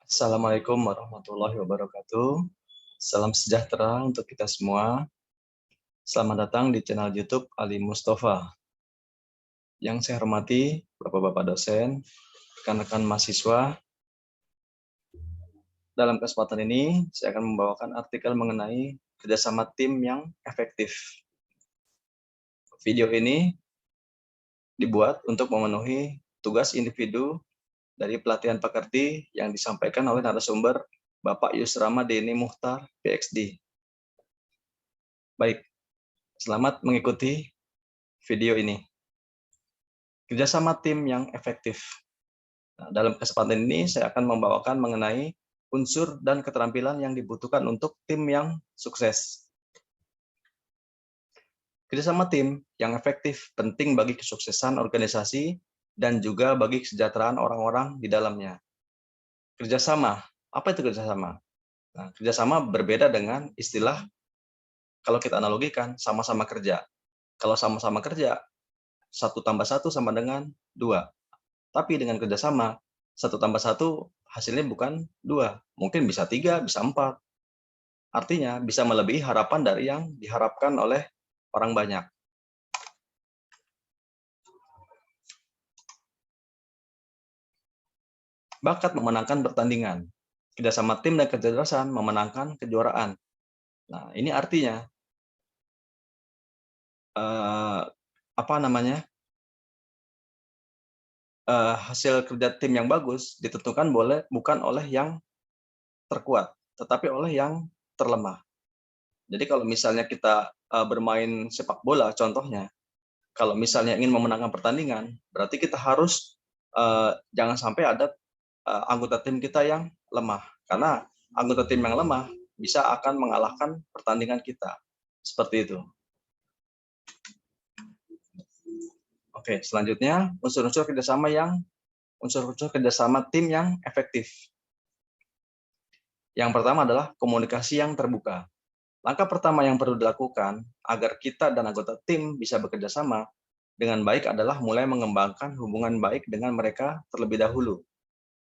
Assalamualaikum warahmatullahi wabarakatuh. Salam sejahtera untuk kita semua. Selamat datang di channel YouTube Ali Mustafa. Yang saya hormati Bapak-Bapak dosen, rekan-rekan mahasiswa. Dalam kesempatan ini, saya akan membawakan artikel mengenai kerjasama tim yang efektif. Video ini dibuat untuk memenuhi tugas individu dari pelatihan pekerti yang disampaikan oleh narasumber Bapak Yusrama Deni Muhtar, PhD. Baik, selamat mengikuti video ini. Kerjasama tim yang efektif. Nah, dalam kesempatan ini saya akan membawakan mengenai unsur dan keterampilan yang dibutuhkan untuk tim yang sukses. Kerjasama tim yang efektif penting bagi kesuksesan organisasi dan juga bagi kesejahteraan orang-orang di dalamnya. Kerjasama, apa itu kerjasama? Nah, kerjasama berbeda dengan istilah kalau kita analogikan sama-sama kerja. Kalau sama-sama kerja, 1+1 sama dengan 2. Tapi dengan kerjasama, 1+1 hasilnya bukan 2, mungkin bisa 3, bisa 4. Artinya bisa melebihi harapan dari yang diharapkan oleh orang banyak. Bakat memenangkan pertandingan. Kerjasama tim dan kecerdasan memenangkan kejuaraan. Nah, ini artinya hasil kerja tim yang bagus ditentukan bukan oleh yang terkuat, tetapi oleh yang terlemah. Jadi kalau misalnya kita bermain sepak bola, contohnya, kalau misalnya ingin memenangkan pertandingan, berarti kita harus jangan sampai ada anggota tim kita yang lemah, karena anggota tim yang lemah bisa akan mengalahkan pertandingan kita. Seperti itu. Oke, selanjutnya unsur-unsur kerjasama tim yang efektif. Yang pertama adalah komunikasi yang terbuka. Langkah pertama yang perlu dilakukan agar kita dan anggota tim bisa bekerja sama dengan baik adalah mulai mengembangkan hubungan baik dengan mereka terlebih dahulu.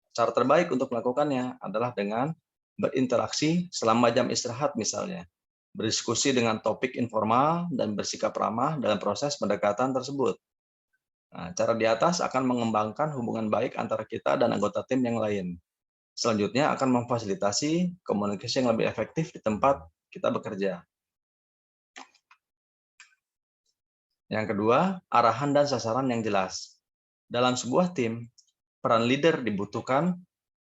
Cara terbaik untuk melakukannya adalah dengan berinteraksi selama jam istirahat misalnya, berdiskusi dengan topik informal dan bersikap ramah dalam proses pendekatan tersebut. Nah, cara di atas akan mengembangkan hubungan baik antara kita dan anggota tim yang lain. Selanjutnya akan memfasilitasi komunikasi yang lebih efektif di tempat kita bekerja. Yang kedua, arahan dan sasaran yang jelas. Dalam sebuah tim, peran leader dibutuhkan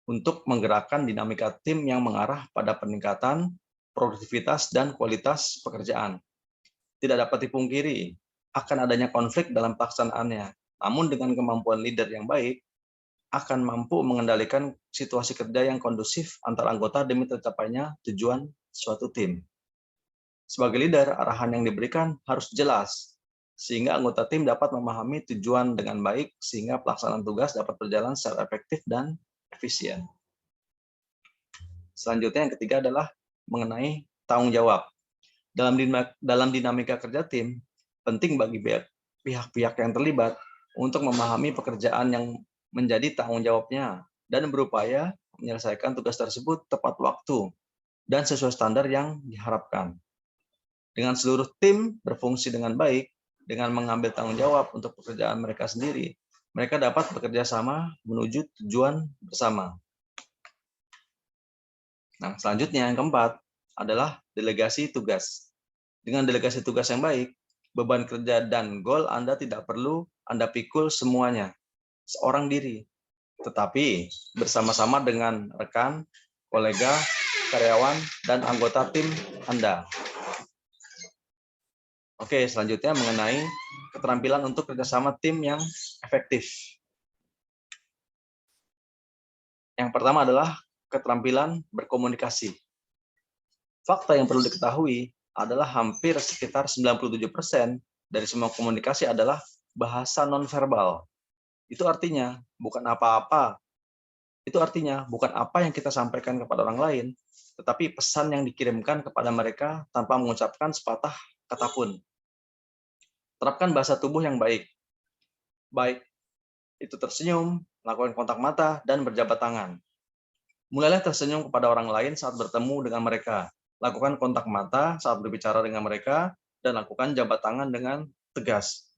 untuk menggerakkan dinamika tim yang mengarah pada peningkatan produktivitas dan kualitas pekerjaan. Tidak dapat dipungkiri, akan adanya konflik dalam pelaksanaannya. Namun dengan kemampuan leader yang baik, akan mampu mengendalikan situasi kerja yang kondusif antar anggota demi tercapainya tujuan suatu tim. Sebagai leader, arahan yang diberikan harus jelas, sehingga anggota tim dapat memahami tujuan dengan baik, sehingga pelaksanaan tugas dapat berjalan secara efektif dan efisien. Selanjutnya yang ketiga adalah mengenai tanggung jawab. Dalam dinamika kerja tim, penting bagi pihak-pihak yang terlibat untuk memahami pekerjaan yang menjadi tanggung jawabnya dan berupaya menyelesaikan tugas tersebut tepat waktu dan sesuai standar yang diharapkan. Dengan seluruh tim berfungsi dengan baik, dengan mengambil tanggung jawab untuk pekerjaan mereka sendiri, mereka dapat bekerja sama menuju tujuan bersama. Nah, selanjutnya yang keempat adalah delegasi tugas. Dengan delegasi tugas yang baik, beban kerja dan goal Anda tidak perlu Anda pikul semuanya, seorang diri, tetapi bersama-sama dengan rekan, kolega, karyawan, dan anggota tim Anda. Oke, selanjutnya mengenai keterampilan untuk kerjasama tim yang efektif. Yang pertama adalah keterampilan berkomunikasi. Fakta yang perlu diketahui adalah hampir sekitar 97% dari semua komunikasi adalah bahasa nonverbal. Itu artinya bukan apa-apa. Itu artinya bukan apa yang kita sampaikan kepada orang lain, tetapi pesan yang dikirimkan kepada mereka tanpa mengucapkan sepatah kata pun. Terapkan bahasa tubuh yang baik. Baik itu tersenyum, melakukan kontak mata, dan berjabat tangan. Mulailah tersenyum kepada orang lain saat bertemu dengan mereka. Lakukan kontak mata saat berbicara dengan mereka, dan lakukan jabat tangan dengan tegas.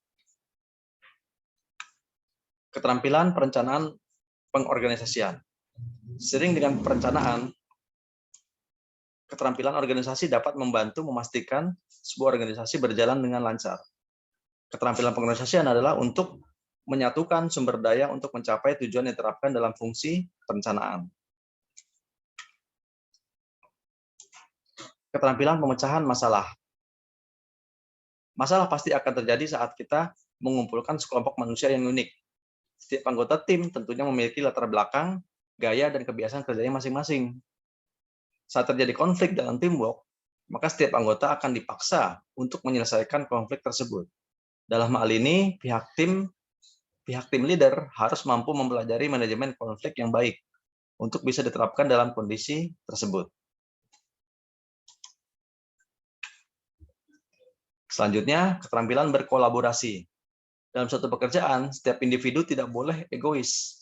Keterampilan perencanaan pengorganisasian. Sering dengan perencanaan, keterampilan organisasi dapat membantu memastikan sebuah organisasi berjalan dengan lancar. Keterampilan pengorganisasian adalah untuk menyatukan sumber daya untuk mencapai tujuan yang diterapkan dalam fungsi perencanaan. Keterampilan pemecahan masalah. Masalah pasti akan terjadi saat kita mengumpulkan sekelompok manusia yang unik. Setiap anggota tim tentunya memiliki latar belakang, gaya, dan kebiasaan kerjanya masing-masing. Saat terjadi konflik dalam teamwork, maka setiap anggota akan dipaksa untuk menyelesaikan konflik tersebut. Dalam hal ini, pihak tim leader harus mampu mempelajari manajemen konflik yang baik untuk bisa diterapkan dalam kondisi tersebut. Selanjutnya, keterampilan berkolaborasi. Dalam suatu pekerjaan, setiap individu tidak boleh egois.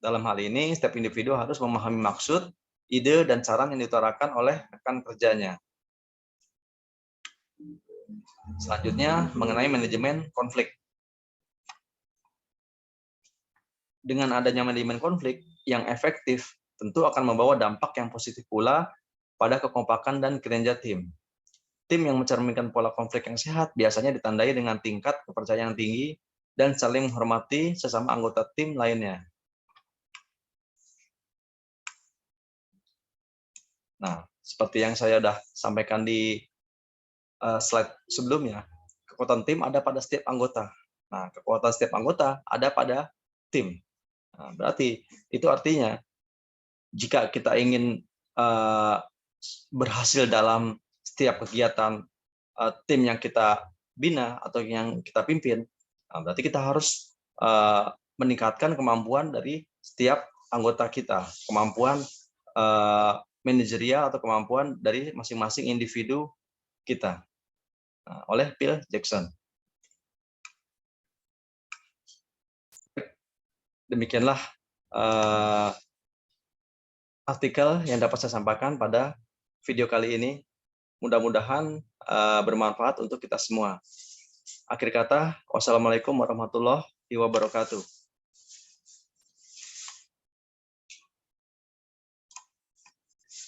Dalam hal ini, setiap individu harus memahami maksud, ide, dan saran yang diutarakan oleh rekan kerjanya. Selanjutnya, mengenai manajemen konflik. Dengan adanya manajemen konflik yang efektif, tentu akan membawa dampak yang positif pula pada kekompakan dan kinerja tim. Tim yang mencerminkan pola konflik yang sehat biasanya ditandai dengan tingkat kepercayaan tinggi dan saling menghormati sesama anggota tim lainnya. Nah, seperti yang saya sudah sampaikan di slide sebelumnya, kekuatan tim ada pada setiap anggota. Nah, kekuatan setiap anggota ada pada tim. Nah, berarti itu artinya jika kita ingin berhasil dalam setiap kegiatan tim yang kita bina atau yang kita pimpin, berarti kita harus meningkatkan kemampuan dari setiap anggota kita, kemampuan manajerial atau kemampuan dari masing-masing individu kita, oleh Phil Jackson. Demikianlah artikel yang dapat saya sampaikan pada video kali ini. Mudah-mudahan bermanfaat untuk kita semua. Akhir kata, wassalamualaikum warahmatullahi wabarakatuh.